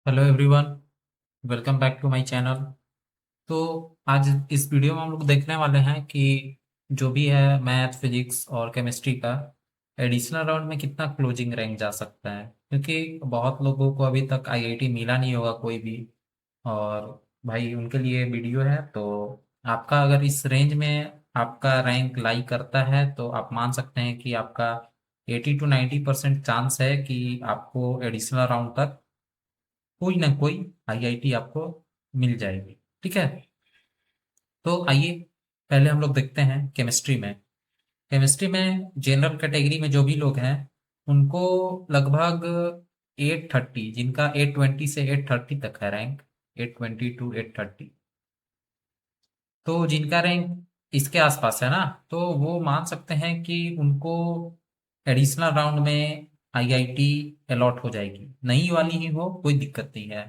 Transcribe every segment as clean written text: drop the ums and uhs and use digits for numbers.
Hello everyone. Welcome back to my channel. तो आज इस वीडियो में हम लोग देखने वाले हैं कि जो भी है मैथ फिजिक्स और केमिस्ट्री का एडिशनल राउंड में कितना क्लोजिंग रैंक जा सकता है, क्योंकि बहुत लोगों को अभी तक आईआईटी मिला नहीं होगा कोई भी। और भाई उनके लिए वीडियो है, तो आपका अगर इस रेंज में आपका रैंक लाई करता है तो आप मान सकते हैं कि आपका 80 to 90% चांस है कि आपको एडिशनल राउंड तक कोई ना कोई आईआईटी आपको मिल जाएगी। ठीक है, तो आइए पहले हम लोग देखते हैं केमिस्ट्री में। केमिस्ट्री में जनरल कैटेगरी में जो भी लोग हैं उनको लगभग 830, जिनका 820 से 830 तक है रैंक, 820 to 830, तो जिनका रैंक इसके आसपास है ना, तो वो मान सकते हैं कि उनको एडिशनल राउंड में आईआईटी अलॉट हो जाएगी। नई वाली ही हो, कोई दिक्कत नहीं है।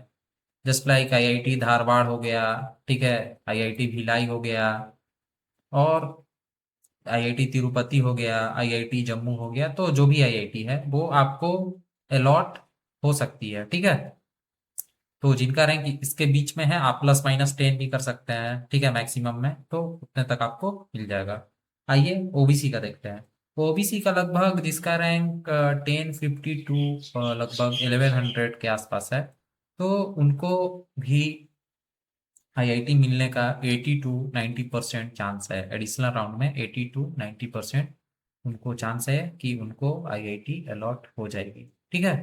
जस्ट लाइक आईआईटी धारवाड़ हो गया, ठीक है, आईआईटी भिलाई हो गया, और आईआईटी तिरुपति हो गया, आईआईटी जम्मू हो गया, तो जो भी आईआईटी है वो आपको अलॉट हो सकती है। ठीक है, तो जिनका रैंक इसके बीच में है आप प्लस माइनस 10 भी कर सकते हैं, ठीक है, मैक्सिमम में तो उतने तक आपको मिल जाएगा। आइए ओबीसी का देखते हैं। ओबीसी का लगभग जिसका रैंक 1052 लगभग 1100 के आसपास है, तो उनको भी आईआईटी मिलने का 80 to 90% चांस है। एडिशनल राउंड में 80 to 90% उनको चांस है कि उनको आईआईटी अलॉट हो जाएगी। ठीक है,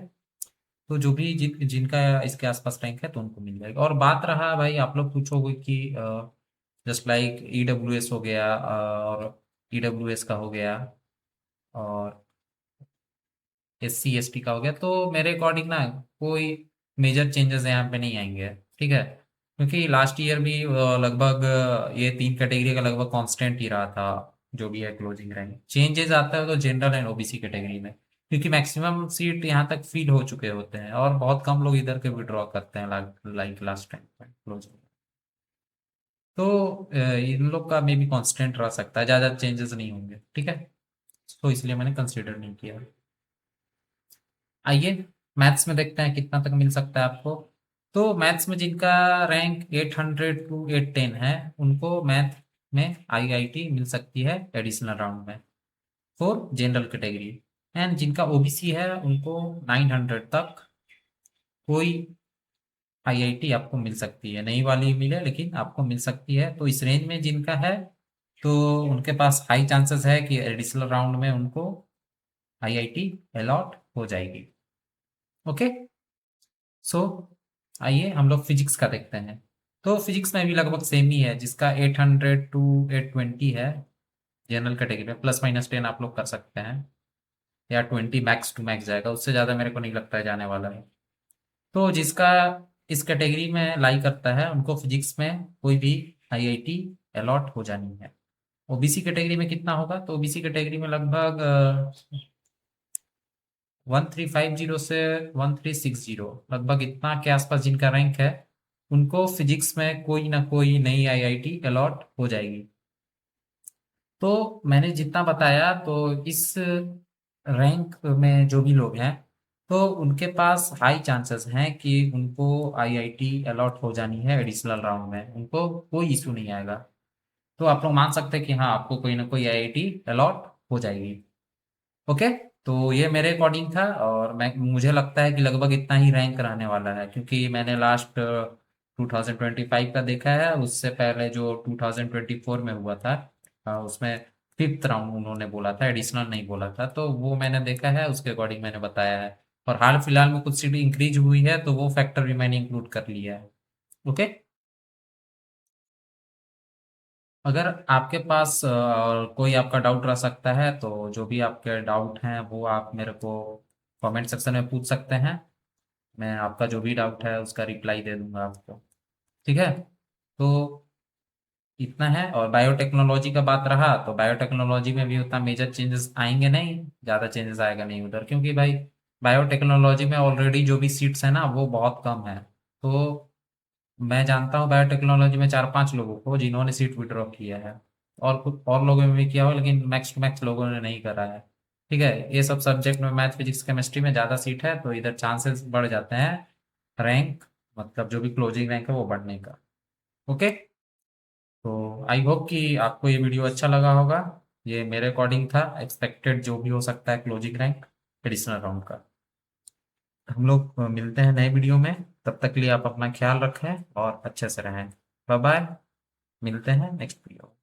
तो जो भी जिनका इसके आसपास रैंक है तो उनको मिल जाएगा। और बात रहा भाई, आप लोग पूछोगे कि जस्ट लाइक ईडब्ल्यूएस हो गया, और ईडब्ल्यूएस का हो गया, और एससी एसटी का हो गया, तो मेरे अकॉर्डिंग ना कोई मेजर चेंजेस यहाँ पे नहीं आएंगे। ठीक है, क्योंकि लास्ट ईयर भी लगभग ये तीन कैटेगरी का लगभग कांस्टेंट ही रहा था। जो भी है क्लोजिंग रैंक चेंजेस आता है तो जनरल एंड ओबीसी कैटेगरी में, क्योंकि मैक्सिमम सीट यहाँ तक फिल हो चुके होते हैं और बहुत कम लोग इधर के विड्रॉ करते हैं लाइक लास्ट टाइम पे क्लोजिंग। तो इन लोग का मे बी कांस्टेंट रह सकता है, ज़्यादा चेंजेस नहीं होंगे। ठीक है, तो इसलिए मैंने कंसिडर नहीं किया। आइए मैथ्स में देखते हैं कितना तक मिल सकता है आपको। तो मैथ्स में जिनका रैंक 800 to 810 है उनको मैथ में आईआईटी मिल सकती है एडिशनल राउंड में फॉर जनरल कैटेगरी। एंड जिनका ओबीसी है उनको 900 तक कोई आईआईटी आपको मिल सकती है। नई वाली मिले लेकिन आपको मिल सकती है। तो इस रेंज में जिनका है तो उनके पास हाई चांसेस है कि एडिशनल राउंड में उनको आईआईटी अलॉट हो जाएगी। ओके, सो आइए हम लोग फिजिक्स का देखते हैं। तो फिजिक्स में भी लगभग सेम ही है, जिसका 800 to 820 है जनरल कैटेगरी में। प्लस माइनस 10 आप लोग कर सकते हैं, या 20 मैक्स टू मैक्स जाएगा, उससे ज़्यादा मेरे को नहीं लगता है जाने वाला है। तो जिसका इस कैटेगरी में लाई करता है उनको फिजिक्स में कोई भी आईआईटी अलॉट हो जानी है। ओबीसी कैटेगरी में कितना होगा, तो ओबीसी कैटेगरी में लगभग 1350 से 1360 लगभग इतना के आसपास जिनका रैंक है उनको फिजिक्स में कोई ना कोई नई आईआईटी अलॉट हो जाएगी। तो मैंने जितना बताया, तो इस रैंक में जो भी लोग हैं तो उनके पास हाई चांसेस हैं कि उनको आईआईटी अलॉट हो जानी है एडिशनल राउंड में, उनको कोई इशू नहीं आएगा। तो आप लोग मान सकते हैं कि हाँ आपको कोई ना कोई आईआईटी अलॉट हो जाएगी। ओके, तो ये मेरे अकॉर्डिंग था, और मैं मुझे लगता है कि लगभग इतना ही रैंक रहने वाला है, क्योंकि मैंने लास्ट 2025 का देखा है, उससे पहले जो 2024 में हुआ था उसमें फिफ्थ राउंड उन्होंने बोला था, एडिशनल नहीं बोला था, तो वो मैंने देखा है, उसके अकॉर्डिंग मैंने बताया है। और हाल फिलहाल में कुछ सीट इंक्रीज हुई है तो वो फैक्टर भी मैंने इंक्लूड कर लिया है। ओके, अगर आपके पास कोई आपका डाउट रह सकता है तो जो भी आपके डाउट हैं वो आप मेरे को कमेंट सेक्शन में पूछ सकते हैं। मैं आपका जो भी डाउट है उसका रिप्लाई दे दूंगा आपको। ठीक है, तो इतना है। और बायोटेक्नोलॉजी का बात रहा तो बायोटेक्नोलॉजी में भी उतना मेजर चेंजेस आएंगे नहीं, ज़्यादा चेंजेस आएगा नहीं उधर, क्योंकि भाई बायोटेक्नोलॉजी में ऑलरेडी जो भी सीट्स हैं ना वो बहुत कम है। तो मैं जानता हूँ बायोटेक्नोलॉजी में चार पांच लोगों को जिन्होंने सीट विड्रॉ किया है, और कुछ और लोगों में भी किया हो, लेकिन मैक्स टू मैक्स लोगों ने नहीं करा है। ठीक है, ये सब सब्जेक्ट में मैथ फिजिक्स केमिस्ट्री में ज़्यादा सीट है तो इधर चांसेस बढ़ जाते हैं रैंक, मतलब जो भी क्लोजिंग रैंक है वो बढ़ने का। ओके। तो आई होप कि आपको ये वीडियो अच्छा लगा होगा। ये मेरे अकॉर्डिंग था, एक्सपेक्टेड जो भी हो सकता है क्लोजिंग रैंक एडिशनल राउंड का। हम लोग मिलते हैं नए वीडियो में। तब तक के लिए आप अपना ख्याल रखें और अच्छे से रहें। Bye bye. मिलते हैं नेक्स्ट वीडियो।